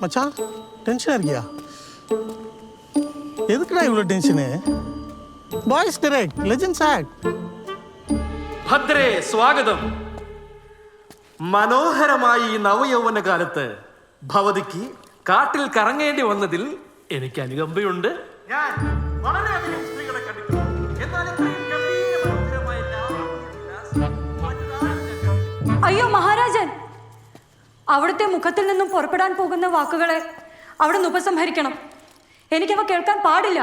மச்சான் டென்ஷனா இருக்கியா? எதுக்குடா இவ்வளோ tension? Boys correct, legends act. ഭദ്രേ സ്വാഗതം. മനോഹരമായി ഈ നവയൗവന കാലത്ത് ഭവതിക്ക് കാട്ടിൽ കറങ്ങേണ്ടി വന്നതിൽ എനിക്ക് അനുകമ്പയുണ്ട്. ഞാൻ വളരെയധികം സ്ത്രീകളെ കണ്ടിട്ടുണ്ട്. എന്നാൽ ഇത്രയും ഗംഭീര മനോഹരമായ അയ്യോ മഹാരാജൻ, അവിടുത്തെ മുഖത്തിൽ നിന്നും പുറപ്പെടാൻ പോകുന്ന വാക്കുകളെ അവിടുന്ന് ഉപസംഹരിക്കണം. എനിക്കവ കേൾക്കാൻ പാടില്ല.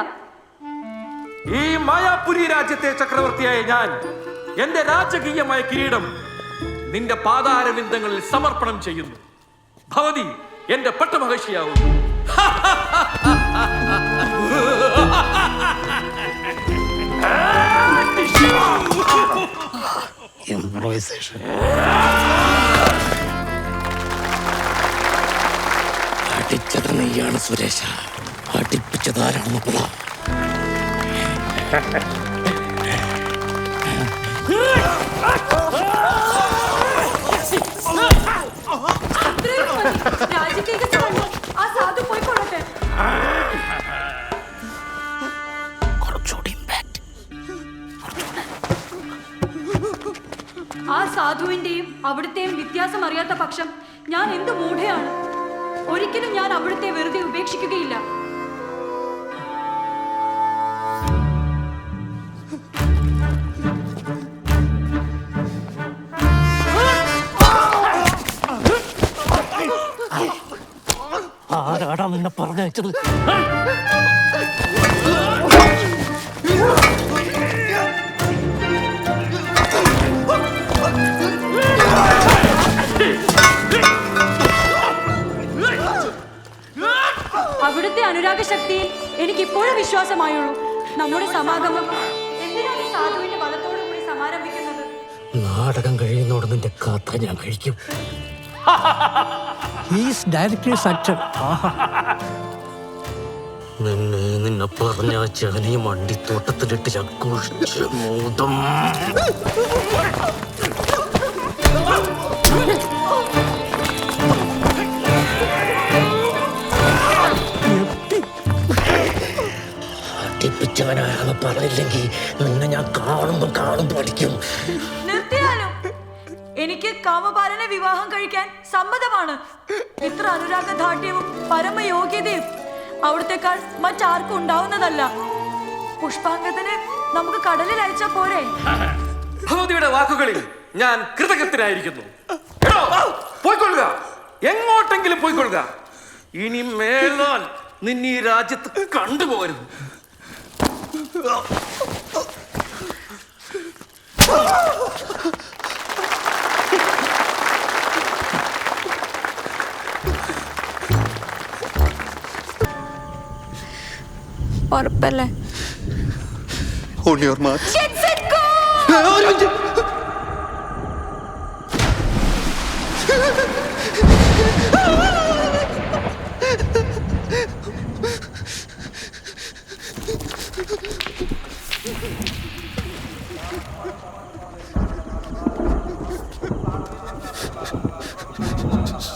ഈ മായാപുരി രാജ്യത്തെ ചക്രവർത്തിയായ ഞാൻ എന്റെ രാജകീയമായ കിരീടം നിന്റെ പാതാരവിന്ദങ്ങളിൽ സമർപ്പണം ചെയ്യുന്നു. ഭവതി എന്റെ പട്ടമഹർഷിയാവുന്നു. അടിച്ചത് നീയാണ് സുരേഷ, അടിപ്പിച്ചതാരാണെന്ന് പറ. ആ സാധുവിന്റെയും അവിടുത്തെയും വ്യത്യാസം അറിയാത്ത പക്ഷം ഞാൻ എന്ത് മൂഢയാണ്. ഒരിക്കലും ഞാൻ അവിടുത്തെ വെറുതെ ഉപേക്ഷിക്കുകയില്ല. ആരാടാ നിന്നെ പറഞ്ഞയച്ചത്? അവിടുത്തെ അനുരാഗ ശക്തിയിൽ എനിക്കിപ്പോഴും വിശ്വാസമായുള്ളൂ. നമ്മുടെ സമാഗമം എന്തിനാണ് ഈ സാധുവിന്റെ വധത്തോടു കൂടി സമാരംഭിക്കുന്നത്? നാടകം കഴിയുന്നോട് നിന്റെ കഥ ഞാൻ കഴിക്കും. നിന്നെ പറഞ്ഞ ചാനി മണ്ടിത്തോട്ടത്തിലിട്ട് ചക്കുഴിച്ച് മൂതം. അടിപ്പിച്ചവനാണെന്ന് പറഞ്ഞില്ലെങ്കിൽ നിന്നെ ഞാൻ കാണുമ്പോ അടിക്കും. നിർത്തിയാലും എനിക്ക് കാമപാലനെ വിവാഹം കഴിക്കാൻ സമ്മതമാണ്. ഇത്ര അനുരാഗദാർഢ്യവും പരമയോഗ്യതയും അവിടത്തെക്കാൾ മറ്റാർക്കും ഉണ്ടാവുന്നതല്ല. പുഷ്പാംഗത്തിന് നമുക്ക് കടലിൽ അയച്ചാ പോരെ? ഭഗവതിയുടെ വാക്കുകളിൽ ഞാൻ കൃതജ്ഞനായിരിക്കുന്നു. പോയിക്കൊള്ളുക, എങ്ങോട്ടെങ്കിലും പോയിക്കൊള്ളുക. ഇനി മേലാൽ നിന്നെ ഈ രാജ്യത്ത് കണ്ടുപോകരുത്. ഉറപ്പല്ലേ? On your mark. Get set, go!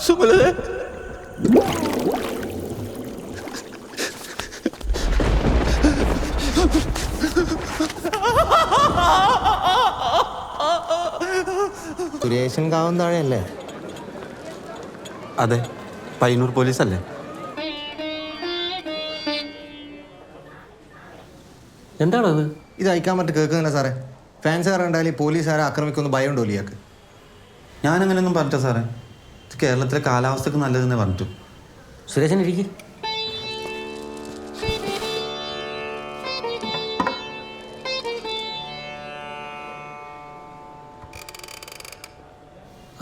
സുമലതേ, Sureshan കാവൻ താഴെയല്ലേ? അതെ, പയ്യന്നൂർ പോലീസ് അല്ലേ? എന്താണത്? ഇത് അയക്കാൻ പറ്റി കേൾക്കുന്നില്ല സാറേ. ഫാൻസുകാർ ഉണ്ടായാലും പോലീസുകാരെ ആക്രമിക്കൊന്ന് ഭയം ഉണ്ടോ ഇയാൾക്ക്? ഞാനങ്ങനെയൊന്നും പറഞ്ഞ സാറേ. ഇത് കേരളത്തിലെ കാലാവസ്ഥക്ക് നല്ലതെന്നേ പറഞ്ഞു. സുരേഷൻ ഇരിക്കും.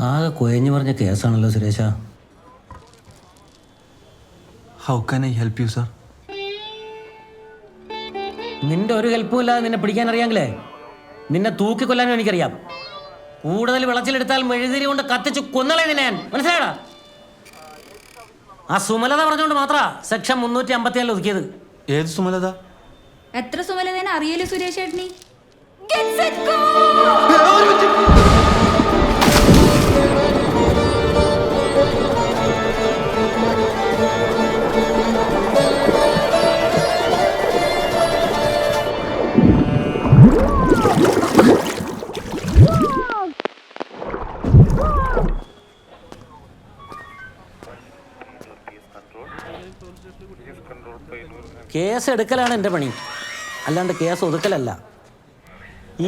ആകെ കുഴഞ്ഞു പറഞ്ഞ കേസാണല്ലോ സുരേഷ. How can I help you sir? നിന്റെ ഒരു ഹെൽപ്പും ഇല്ലാതെ നിന്നെ പിടിക്കാൻ അറിയാമെങ്കിലേ നിന്നെ തൂക്കിക്കൊല്ലാനും എനിക്കറിയാം. കൂടുതൽ വിളച്ചിലെടുത്താൽ മെഴുതിരി കൊണ്ട് കത്തിച്ച് കൊന്നളേ നിന്നെ ഞാൻ. മനസ്സിലായടാ? ആ സുമലത പറഞ്ഞുകൊണ്ട് മാത്രമാ സെക്ഷൻ 354 ഒതുക്കിയത്. ഏത് സുമലത? എത്ര സുമലതേനെ അറിയല്ലോ സുരേഷ് ഏട്ടനി? കേസ് എടുക്കലാണ് എൻ്റെ പണി, അല്ലാണ്ട് കേസ് ഒതുക്കലല്ല.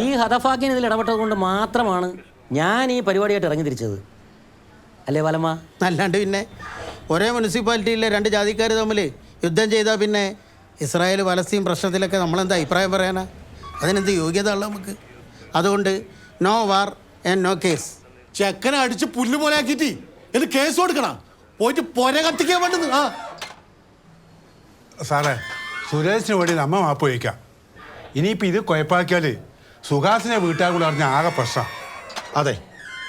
ഈ ഹതഫാക്കിന് ഇതിൽ ഇടപെട്ടത് കൊണ്ട് മാത്രമാണ് ഞാൻ ഈ പരിപാടിയായിട്ട് ഇറങ്ങി തിരിച്ചത്. അല്ലേ ബാലമ്മ? അല്ലാണ്ട് പിന്നെ ഒരേ മുനിസിപ്പാലിറ്റിയിലെ രണ്ട് ജാതിക്കാർ തമ്മിൽ യുദ്ധം ചെയ്താൽ പിന്നെ ഇസ്രായേൽ പലസ്തീൻ പ്രശ്നത്തിലൊക്കെ നമ്മളെന്താ അഭിപ്രായം പറയാനാ? അതിനെന്ത് യോഗ്യത ഉള്ള നമുക്ക്? അതുകൊണ്ട് no war and no case. ചെക്കനെ അടിച്ച് പുല്ല് പോലെ ആക്കിയിട്ട് ഇത് കേസ് കൊടുക്കണം, പോയിട്ട് പൊര കത്തിക്കാൻ വേണ്ടത്. ആ സാറേ, സുരേഷിന് വേണ്ടി നമ്മ മാപ്പ് വയ്ക്കാം. ഇനിയിപ്പോൾ ഇത് കുഴപ്പമാക്കിയാൽ സുഹാസിനെ വീട്ടുകാർ അറിഞ്ഞ ആകെ പ്രശ്നം. അതെ,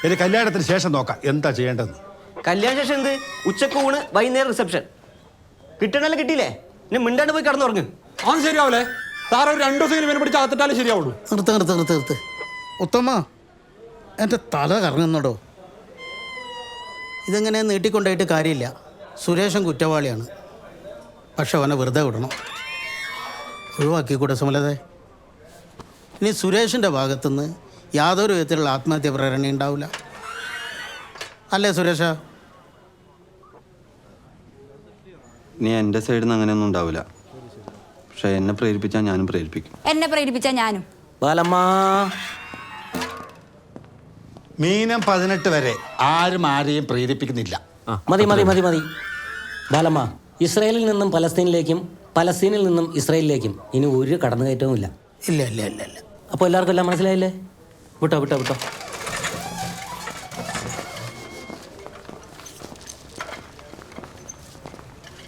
ഇനി കല്യാണത്തിന് ശേഷം നോക്കാം എന്താ ചെയ്യേണ്ടത്. കല്യാണ ശേഷം എന്ത്? ഉച്ചക്ക് ഊണ്, വൈകുന്നേരം റിസപ്ഷൻ. കിട്ടണല്ലോ കിട്ടിയില്ലേ, ഇനി മിണ്ടാണ്ട് പോയി കിടന്നുറങ്ങ്. അത് ശരിയാവൂലേ സാറേ? ഒരു 2 ദിവസം ഇവനെ പിടിച്ച് അകത്തിട്ടാലേ ശരിയാവുള്ളൂ. നിർത്ത്. ഉത്തമ, എൻ്റെ തല കറങ്ങുന്നടോ. ഇതെങ്ങനെ നീട്ടിക്കൊണ്ടായിട്ട് കാര്യമില്ല. സുരേഷൻ കുറ്റവാളിയാണ്, പക്ഷെ അവനെ വെറുതെ വിടണം. ഒഴിവാക്കിക്കൂടെ സുമലതേ? ഇനി സുരേഷിൻ്റെ ഭാഗത്തുനിന്ന് യാതൊരു വിധത്തിലുള്ള ആത്മഹത്യ പ്രേരണ ഉണ്ടാവില്ല, അല്ലേ സുരേഷ? ഇനി എൻ്റെ സൈഡിൽ നിന്ന് അങ്ങനെയൊന്നും ഉണ്ടാവില്ല. പക്ഷെ എന്നെ പ്രേരിപ്പിച്ചാൽ ഞാനും പ്രേരിപ്പിക്കും. എന്നെ പ്രേരിപ്പിച്ച ഞാനും. ബാലമ്മ, മീനം 18 വരെ ആരും ആരെയും പ്രേരിപ്പിക്കുന്നില്ല. മതി. ബാലമ്മ, ഇസ്രായേലിൽ നിന്നും പലസ്തീനിലേക്കും പലസ്തീനിൽ നിന്നും ഇസ്രായേലിലേക്കും ഇനി ഒരു കടന്നുകയറ്റവും ഇല്ല. ഇല്ല. അപ്പോൾ എല്ലാവർക്കും എല്ലാം മനസ്സിലായില്ലേ? വിട്ടോ.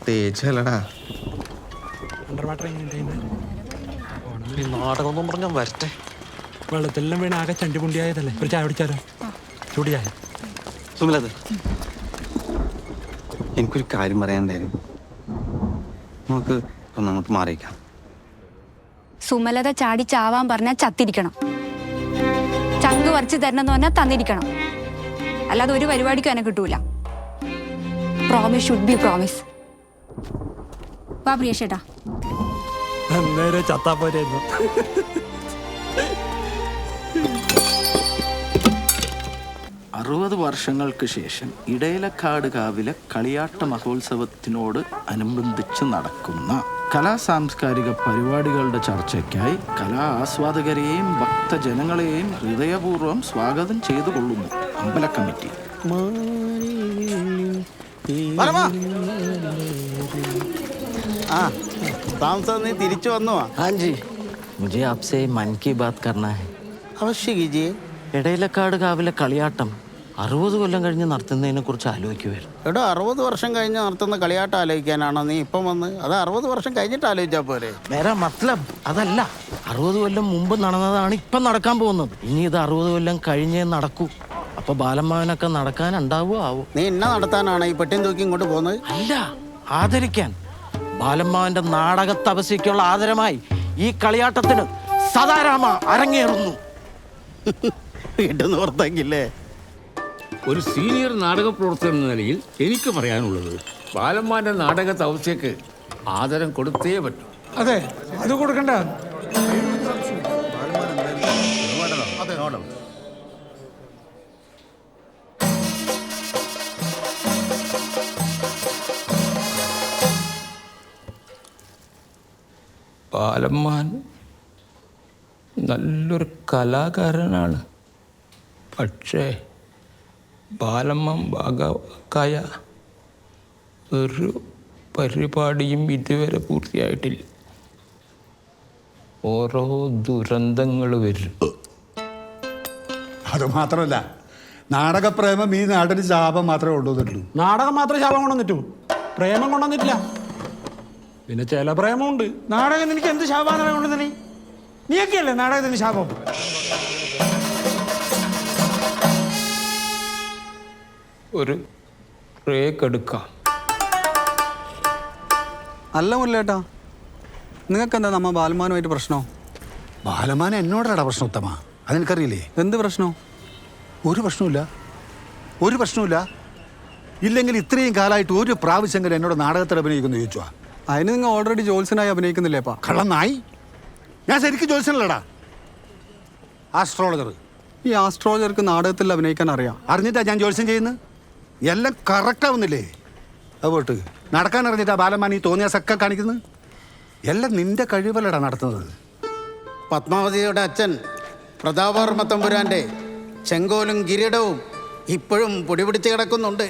തേച്ചല്ലടാ. നാടകമൊന്നും പറഞ്ഞാൽ വരട്ടെ. വെള്ളത്തിലെല്ലാം വീണ് ആകെ ചണ്ടിപുണ്ടിയായതല്ലേ. ഒരു ചായ കുടിച്ചാലോ? ചൂട് ചായ. സുമലത, എനിക്കൊരു കാര്യം പറയാനുണ്ടായിരുന്നു. നമുക്ക് ഒന്ന് അങ്ങോട്ട് മാറിയിക്കാം. സുമലത ചാടി ചാവാൻ പറഞ്ഞാൽ ചത്തിരിക്കണം, ചങ്ക് വരച്ച് തരണമെന്ന് പറഞ്ഞാൽ തന്നിരിക്കണം. അല്ലാതെ ഒരു പരിപാടിക്കും എന്നെ കിട്ടൂല. Promise should be promise. വാ പ്രിയേഷേട്ടാ. അന്നേരം ചത്താ പോരായിരുന്നു. വർഷങ്ങൾക്ക് ശേഷം ഇടയിലക്കാട് കാവിലെ കളിയാട്ട മഹോത്സവത്തിനോട് അനുബന്ധിച്ച് നടക്കുന്ന കലാ സാംസ്കാരിക പരിപാടികളുടെ ചർച്ചയ്ക്കായി കലാ ആസ്വാദകരെയും ഭക്തജനങ്ങളെയും ഹൃദയപൂർവ്വം സ്വാഗതം ചെയ്തു കൊള്ളുന്നു അമ്പല കമ്മിറ്റി. നീ തിരിച്ചു വന്നോ? ഹാജി, മുझे आपसे मन की बात करना है. അവശ്യ കീജിയെ. ഇടയിലക്കാട് കാവിലെ കളിയാട്ടം 60 കൊല്ലം കഴിഞ്ഞ് നടത്തുന്നതിനെ കുറിച്ച് ആലോചിക്കുമായിരുന്നു. എടോ, 60 വർഷം കഴിഞ്ഞ് നടത്തുന്ന കളിയാട്ടം ആലോചിക്കാനാണോ നീ ഇപ്പം വന്ന്? അത് 60 വർഷം കഴിഞ്ഞിട്ട് ആലോചിച്ചാൽ പോരെ? വേറെ മത്ലബ് അതല്ല. 60 കൊല്ലം മുമ്പ് നടന്നതാണ് ഇപ്പം നടക്കാൻ പോകുന്നത്. ഇനി ഇത് 60 കൊല്ലം കഴിഞ്ഞേ നടക്കൂ. അപ്പൊ ബാലമ്മാവനൊക്കെ നടക്കാനുണ്ടാവോ ആവോ? നീ എന്നെ നടത്താനാണ് ഈ പെട്ടിയും തൂക്കി ഇങ്ങോട്ട് പോകുന്നത്? അല്ല, ആദരിക്കാൻ. ബാലമ്മാവന്റെ നാടക തപസ്യക്കുള്ള ആദരമായി ഈ കളിയാട്ടത്തിന് സദാരാമ അരങ്ങേറുന്നു. വീട്ടിൽ നിന്ന് പുറത്താക്കില്ലേ? ഒരു സീനിയർ നാടക പ്രവർത്തകൻ എന്ന നിലയിൽ എനിക്ക് പറയാനുള്ളത്, ബാലന്മാരുടെ നാടക തപസ്യക്ക് ആദരം കൊടുത്തേ പറ്റൂ. അതെ, അത് കൊടുക്കണ്ട. ബാലന്മാൻ നല്ലൊരു കലാകാരനാണ്. പക്ഷേ ബാലമ്മൻ ഭാഗമായ ഒരു പരിപാടിയും ഇതുവരെ പൂർത്തിയായിട്ടില്ല. ഓരോ ദുരന്തങ്ങൾ വരും. അതുമാത്രമല്ല, നാടകപ്രേമം ഈ നാടിന് ശാപം മാത്രമേ കൊണ്ടുവന്നിട്ടുള്ളൂ. നാടകം മാത്രമേ ശാപം കൊണ്ടുവന്നിട്ടു, പ്രേമം കൊണ്ടുവന്നിട്ടില്ല. പിന്നെ ചില പ്രേമമുണ്ട്. നാടകം നിനക്ക് എന്ത് ശാപാണ് കൊണ്ടുവന്നെ? നീയൊക്കെയല്ലേ നാടകത്തിന് ശാപം. ഒരു ബ്രേക്ക് എടുക്കാം. അല്ല മുല്ലേട്ടാ, നിങ്ങൾക്ക് എന്താ നമ്മ ബാലന്മാനുമായിട്ട് പ്രശ്നമോ? ബാലമാൻ എന്നോടാടാ പ്രശ്നം ഉത്തമ. അതെനിക്കറിയില്ലേ. എന്ത് പ്രശ്നമോ? ഒരു പ്രശ്നവുമില്ല. ഇല്ലെങ്കിൽ ഇത്രയും കാലമായിട്ട് ഒരു പ്രാവശ്യമെങ്കിലും എന്നോട് നാടകത്തിൽ അഭിനയിക്കുന്നു ചോദിച്ചോ? അതിന് നിങ്ങൾ ഓൾറെഡി ജോത്സ്യനായി അഭിനയിക്കുന്നില്ലേപ്പാ? കള്ളനായി. ഞാൻ ശരിക്കും ജോത്സ്യനല്ലടാ, ആസ്ട്രോളജർ. ഈ ആസ്ട്രോളജർക്ക് നാടകത്തിൽ അഭിനയിക്കാൻ അറിയാം. അറിഞ്ഞിട്ടാ ഞാൻ ജോത്സ്യം ചെയ്യുന്നത്. എല്ലാം കറക്റ്റ് ആവുന്നില്ലേ? അത് പോട്ട് നടക്കാൻ അറിഞ്ഞിട്ടാ ബാലന്മാൻ ഈ തോന്നിയാസൊക്കെ കാണിക്കുന്നത്. എല്ലാം നിന്റെ കഴിവല്ലടാ നടത്തുന്നത്. പത്മാവതിയുടെ അച്ഛൻ പ്രതാപവർമ്മ തമ്പുരാൻ്റെ ചെങ്കോലും കിരീടവും ഇപ്പോഴും പൊടി പിടിച്ച് കിടക്കുന്നുണ്ട്.